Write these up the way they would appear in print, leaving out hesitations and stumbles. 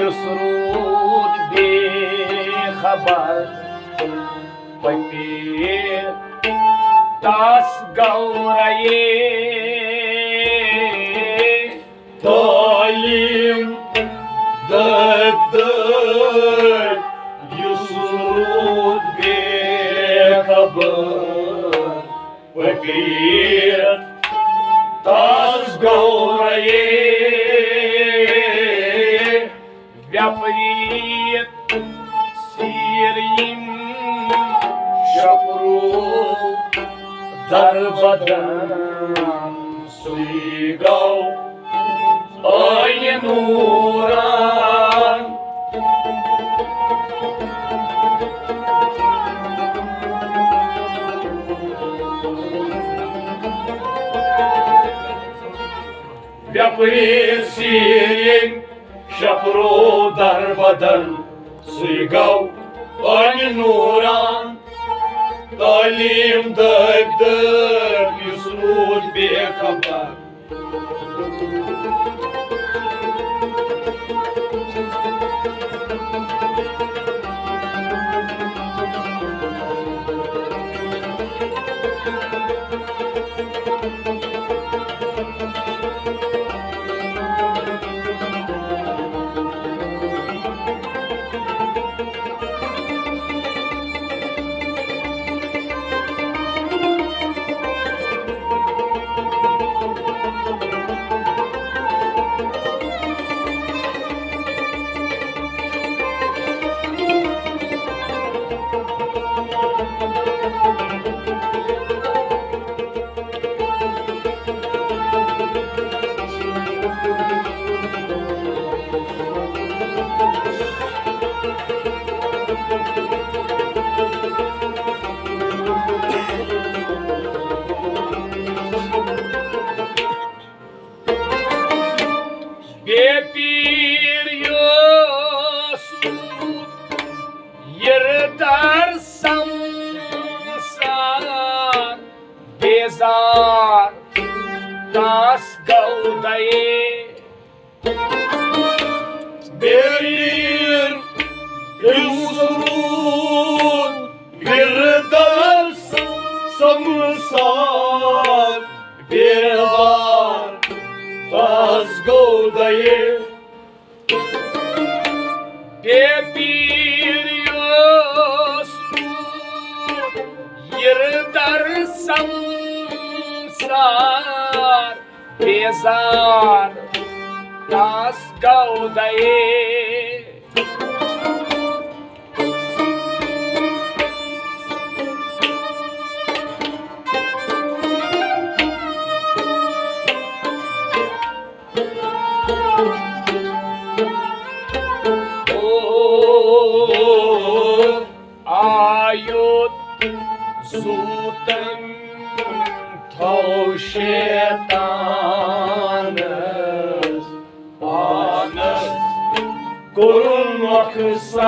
یسرود بی خبر پپیر تاس گوری تعلیم دبدر یسرود بی خبر پپیر تاس گوری Вяприт сирин шапру darbadan suygau aynuran Vapri sirin şapru darbadan suygau aynuran Talim döktür Yusrud bir kapak Bepir Yusuf yırtar samsar Bezar tas gavdayı Bir Yusrud bir ders samsar bir var tas govdayı Bepir Yusuf yırtar samsar Bezar tas gavdayı Ayut zuten tavşetanız Anız korunmaksan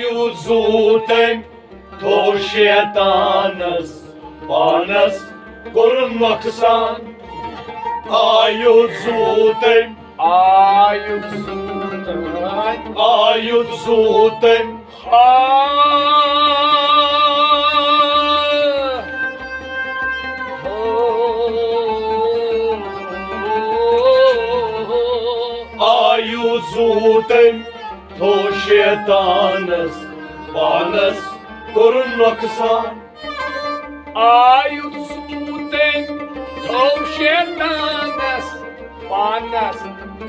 Ayuzuten toşetanız Panas korunmaksan Ayuzuten Ayuzuten Ayuzuten toşetanız Panas korunmaksan Ayut zuten tavşetanas Panas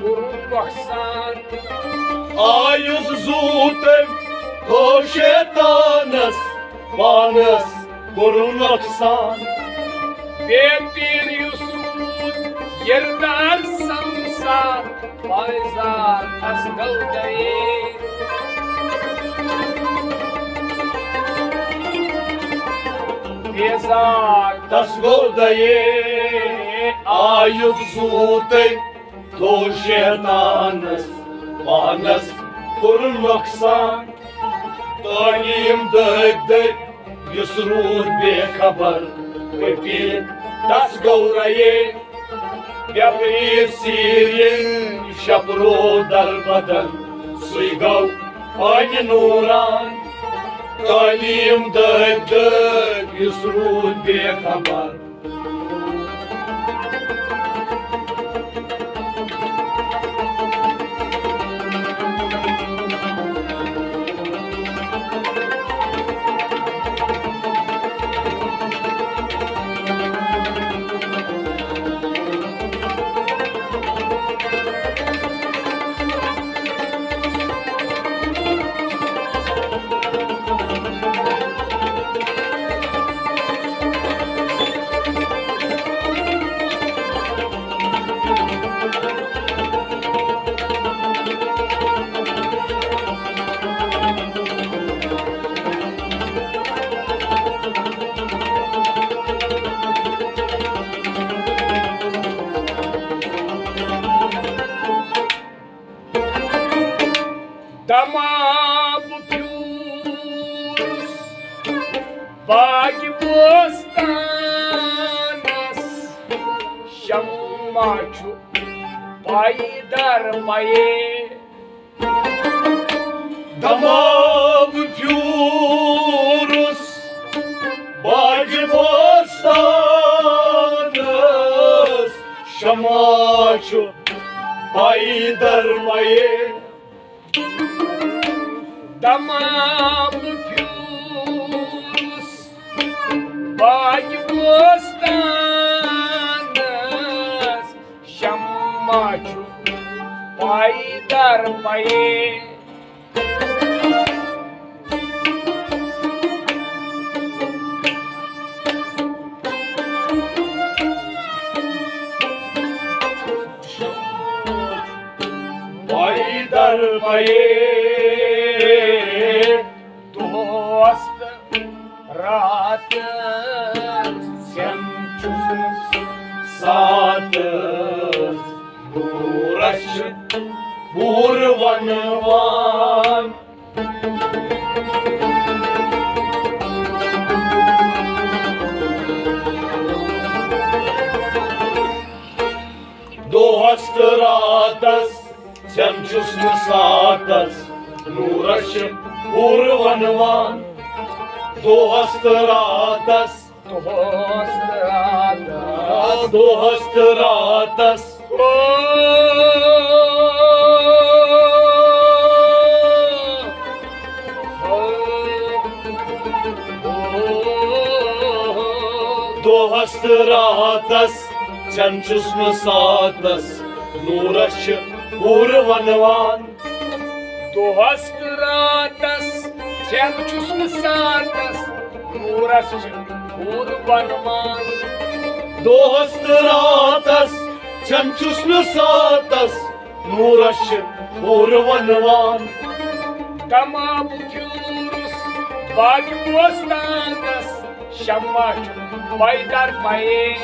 kurunmaksan Ayuzuten toşetanız Panas korunmaksan Bepir Yusuf yırdar samsar Payzar asgavdayı Bezar tas govdayı Ayuzuten toşetanız Panas korunmaksan तालीम दग use rude बेखबर कपील तस गौरये व्यवरीर सीरिये शपरो दर बदल सुई गौ पान नूरान तालीम दग युस रूद बेखबर Damab pjūs, bāgi bostanas, šammaču paidarmaye. Damab pjūrus, bāgi bostanas, šammaču paidarmaye. Damab pjūs, bāgi bostanas, šammaču paidarmaye. Paidarmaye Dost rahat semçus Satız Uğraş Vurvanvan Dost ratas Semçus satas Uğraş Vurvanvan Dost ratas Dost ratas Dost ratas Semçus satas Uğraş Vurvanvan Dost ratas semçus satas Uğraş vurvanvan. Dost ratas Semçus satas Uğraş Vurvanvan Damab pjūs, bāgi bostanas, šammaču paidarmaye.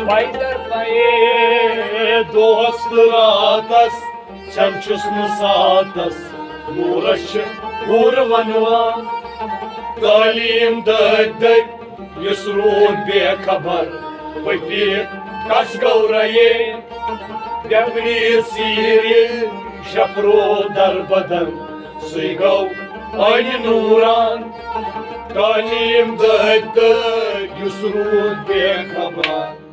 Paidarmaye. Dost ratas Semçus satas Uğraş Vurvanvan Talim deg Yus rūd bekabar Papir kas gauraye Devrir siri Şapro darbadan Suygau aynı nuran Talim deg Yus rūd bekabar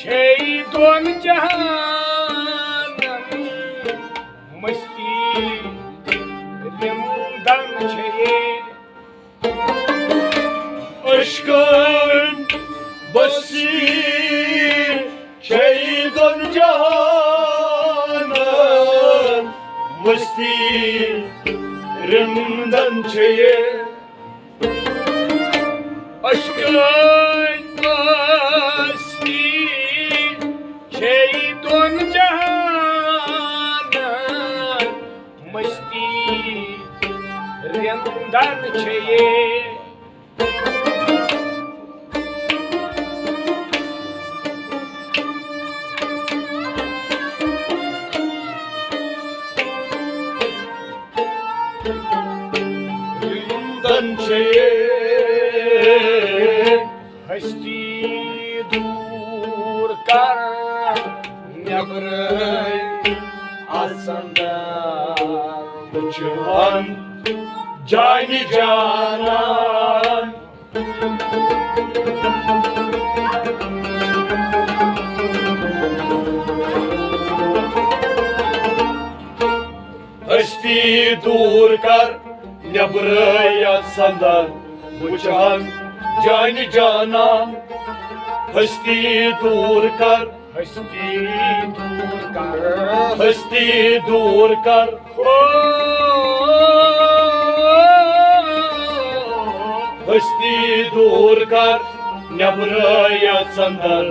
छे दोन जहानन मस्ती रिमदन छे ये Aşkın basir şeydan canan Masti rimdan çeye aşkın masti छे दोन जहानन मस्ती रिमदन छे ये rimdan çeye हस्ती दूर कर nebrai asandan Cihan cani canan Hasti dur kar nebrai asandan Bu cihan cani canan Hasti dur kar हस्ती दूर कर Hasti dur kar Hasti dur kar Nebraya sandar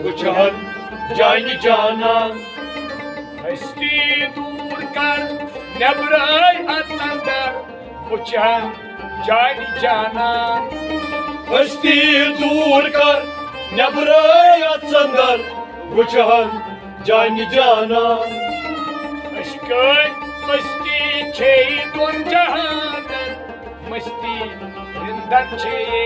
Uçan cani canan हस्ती दूर कर nebrai atsandar uçan cani canan Hasti dur kar Nebraya sandar Uçan cani canan aşkın masti छे दोन जहानन मस्ती रिमदन छे ये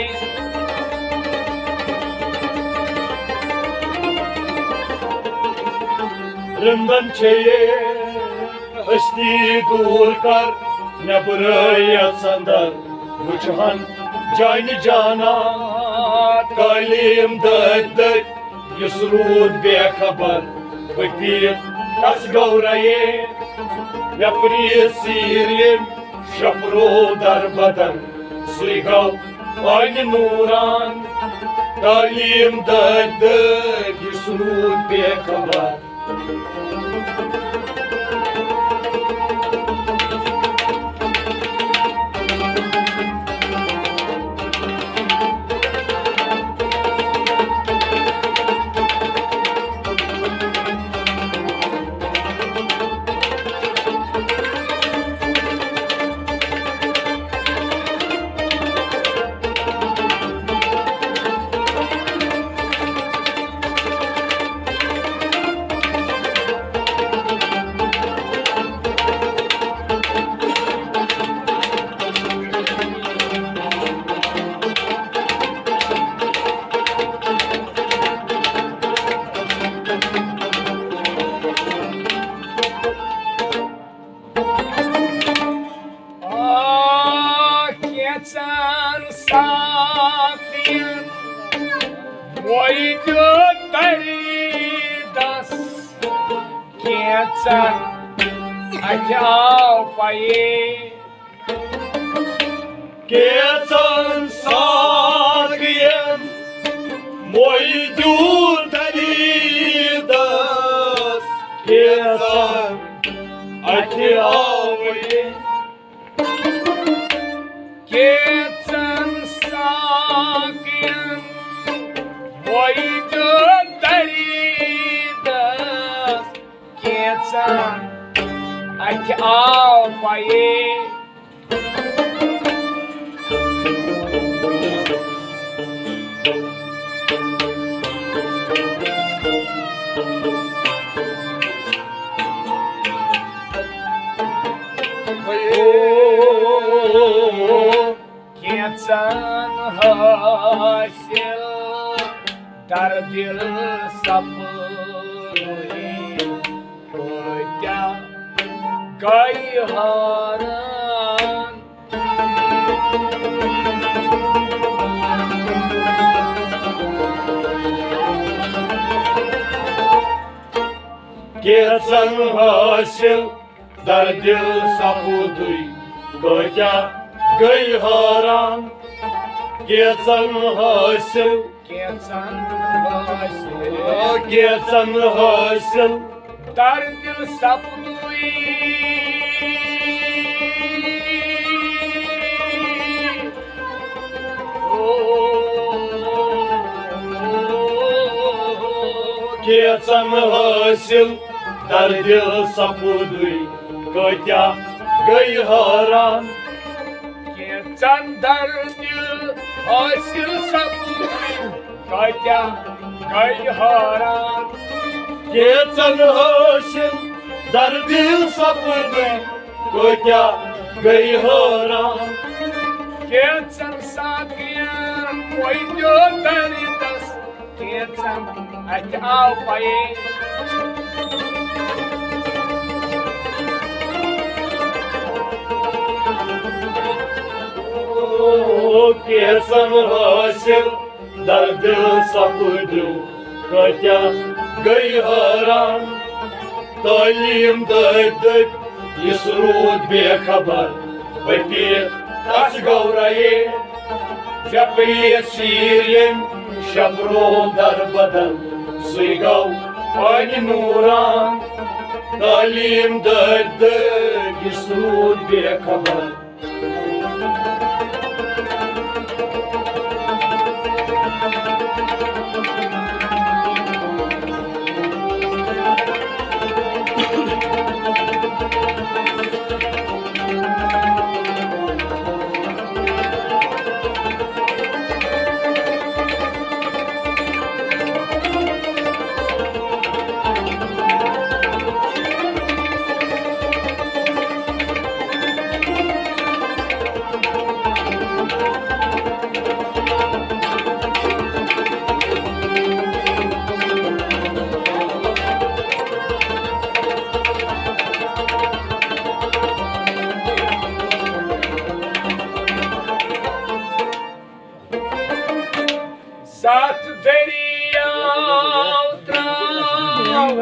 Rımdan çeye Hasti dur kar Nebraya sandar Uçan cani canan Kalim döddük Yusrud bekabar Bıkir tas gavraye Yapri sirim Şapru darbadan Suygav aynı nuran Kalim döddük Yusrud bekabar Kecan sakın Moydu taridas Kecan Akyao paye Kecan sakyen Moj dutaridas Kecan Akyao Kecan sakın Moydu taridas Kecan Akyao paye Kecan hasil dar dil sapuri Kutya gayharan Kesan hasil dar dil sapudui Gaya gay haran Kesan hasil Kesan Kesan hasil dar dil sapudui Kesan hasil dar dil sapudui Gaya gay haran Kesan dar dil hasil sapudui Gaya gay haran Kesan hasil dar dil sapudui Gaya gay haran Kesan sakyan koydu daridas Kesan ati alpaye Kesan hasil dar dil sapudui Gaya gay haran Talim daydık Yisrud bekabar Vapir tas gauraye Japri siryen Shabrol darbadan Suigav pani nuran Talim daydık Yisrud bekabar Sat deriyav trav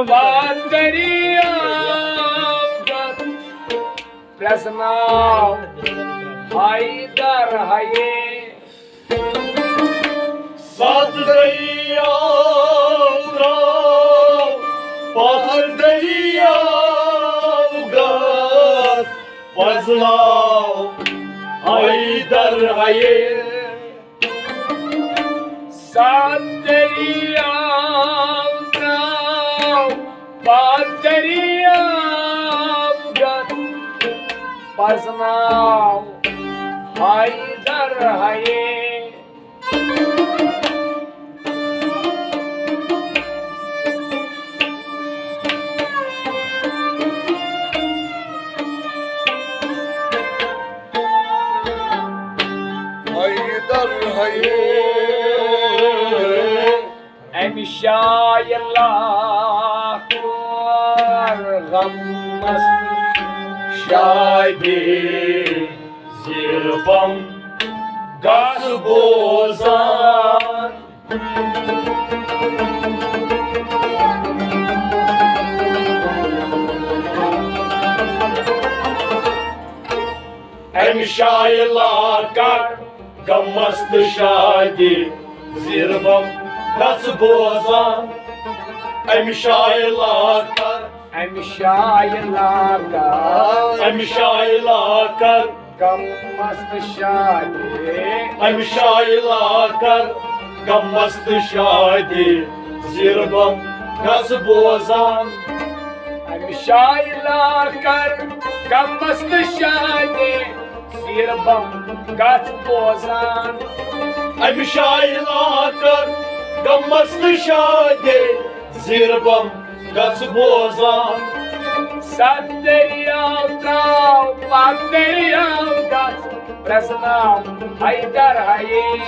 Bad deriyav gat Praznav Haydar haye Sad deriyav trav Bahar deriyav gas Vaznav Haydar haye Sat deriyav trav Bad deriyav gat Praznav Haydar haye Haydar haye Emşayallah gammas Şaydi zirvam gaz bozan Emşaylar kar gammastı şaydi zirvam gaz bozan Emşaylar kar Emşayallah Emşaylar kar gammas şadi Emşaylar kar gammastı şaydi zirvam gaz bozan Emşayallah gammas şadi Sirbam gat bozan Emşaylar kar gammastı şaydi zirvam gaz bozan Sat deriyav trav Bad deriyav gat Praznav Haydar haye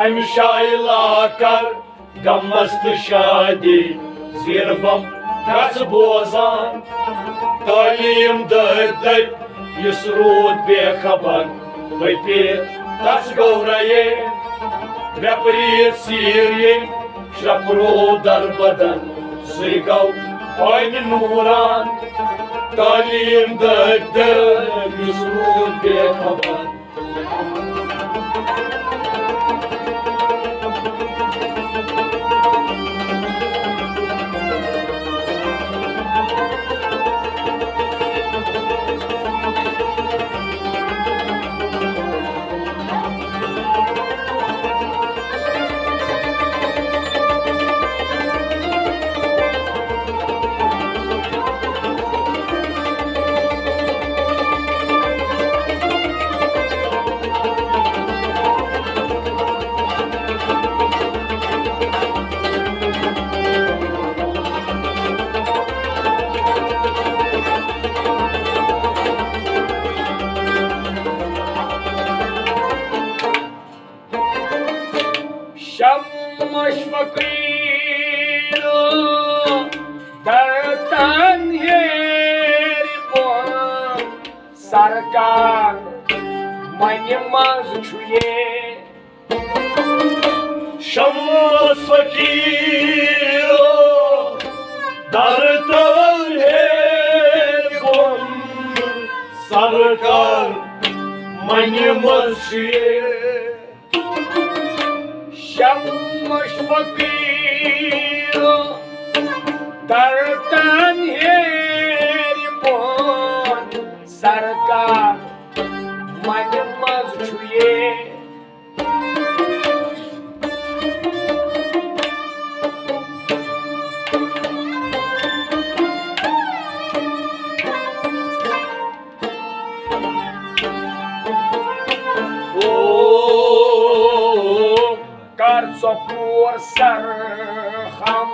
Emşaylar kar gammastı şadi zirvam gaz bozan Talim daydık Yisrud bekabar Vapir tas gauraye Vepri sirye Shapro darbadan Sigau Aynı nuran Talim dökte Yusrud bekaban Şammış fakir Dertten yeri bu Sarkar Manimaz çüye Şammas fakir Dartan her bon Sarkar Manimaz şiye Şammış fakir Dertten yeri bu Sarkar Manimaz çüye Sopur sarham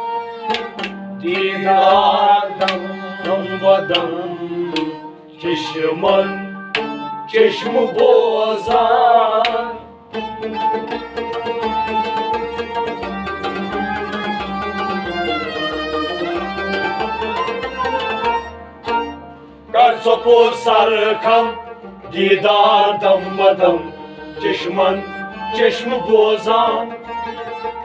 Dinardan dambadan Çeşman Çeşmi bozan Kar sopur sarkam Didar dambadan Çeşman Çeşmi bozan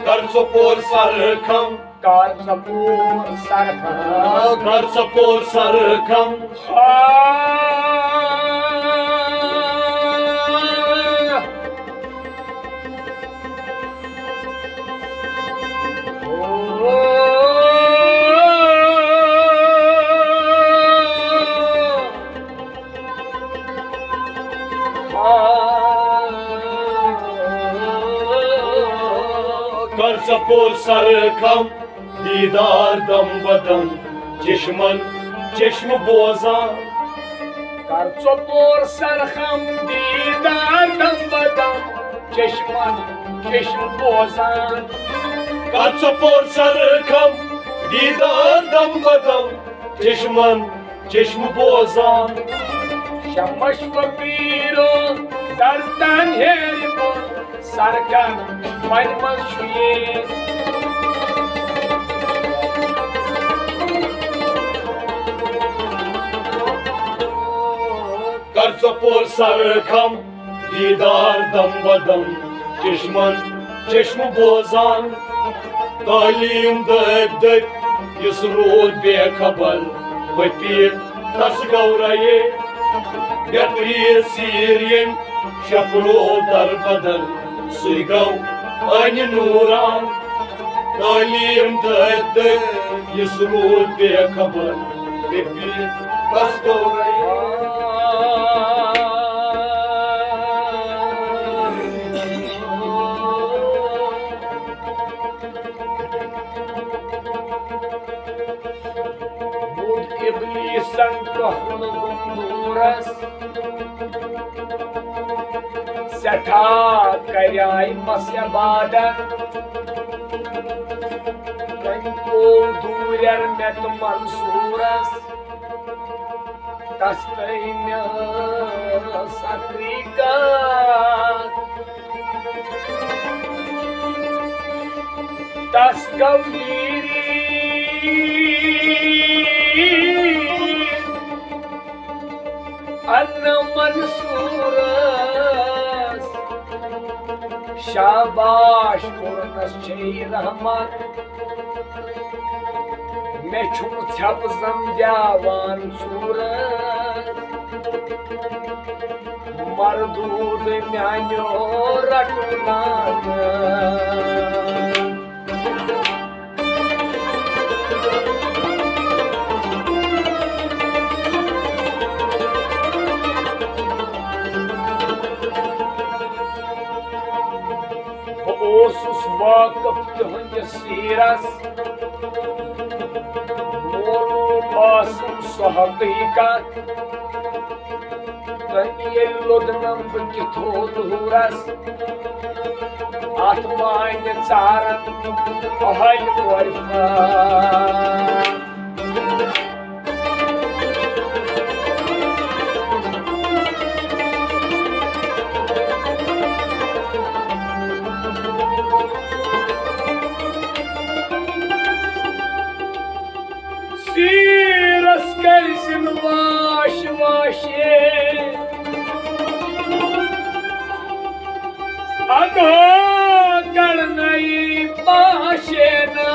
Kar sopur sarkam Kar sapur sarham Kar sopur sarkam Kar sapur sarkam Didar dambadan Çeşman Çeşmi bozan Kar sapur sarham Didar dambadan Çeşman Çeşmi bozan Kar sapur sarkam Didar dambadan Çeşman Çeşmi bozan Şammış fakir Dertten yeri bu Sarkar Manimaz çüye Kar sapur sarkam Didar dambadan Çeşman Çeşmi bozan Talim dökdük Yusrud bekaban Vepir tas gauraye Vepri siryen Shapro darbadan Sigau Aynı nuran Talim dökdük Yusrud bekaban Vepir tas gauraye İblisan tohluğum duras Seta karaymas yabadan Renko durer met mansuras Tastayna sakrikat Tas gaviri Anna mansuras शाबाश कोरनस छे रहमत मे छुम छप समझावान सूरत मरदूद म्यान्यो रटनान ओसुस वाकफ तुहंदिस serous मोलूम Assam सो हकीकत तमे लोदनम बह किथो दूरस अथ मान चारन अहल वरफा सीरस करसिन वाश वाशे अधो करनई पाशे ना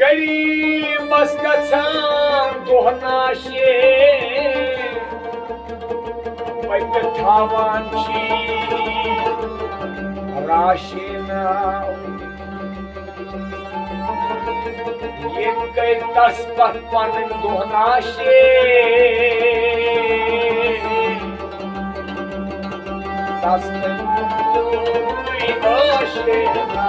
गरीबस गछान दोहनाशे पत थावान छी राशे ना ये कई तस्पत पन दोहनाशे तस्पत आशे ना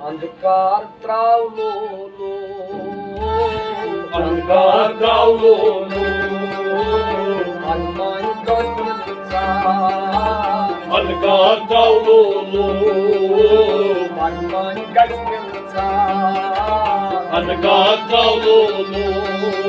अंधकार त्रावलो अंधकार त्रावलो हनुमान गजमिलचा अंधकार त्रावलो हनुमान गजमिलचा अंधकार त्रावलो